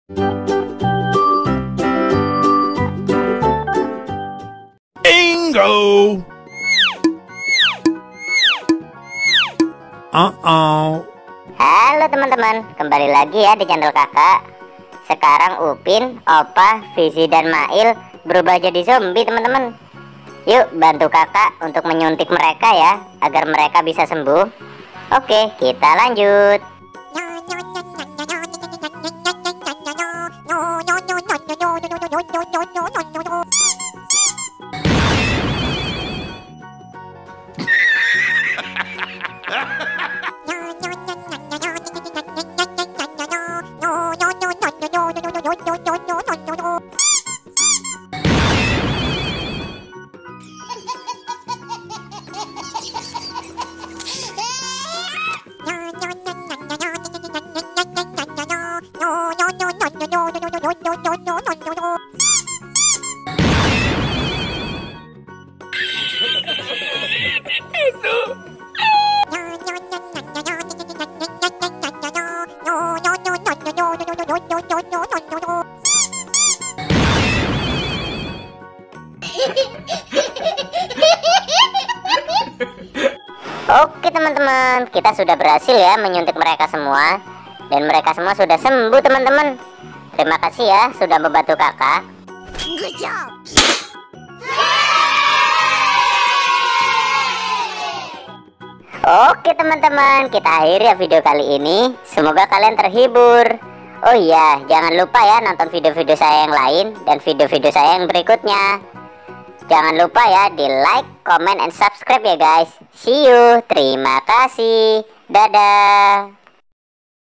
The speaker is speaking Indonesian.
Bingo! Halo teman-teman, kembali lagi ya di channel kakak. Sekarang Upin, Opa, Fizi dan Mail berubah jadi zombie teman-teman. Yuk bantu kakak untuk menyuntik mereka ya, agar mereka bisa sembuh. Oke, kita lanjut. Oke teman-teman, kita sudah berhasil ya menyuntik mereka semua. Dan mereka semua sudah sembuh teman-teman. Terima kasih ya sudah membantu kakak. Good job. Oke teman-teman, kita akhiri ya video kali ini. Semoga kalian terhibur. Oh iya, jangan lupa ya nonton video-video saya yang lain dan video-video saya yang berikutnya. Jangan lupa ya di like, comment, and subscribe ya guys. See you. Terima kasih. Dadah.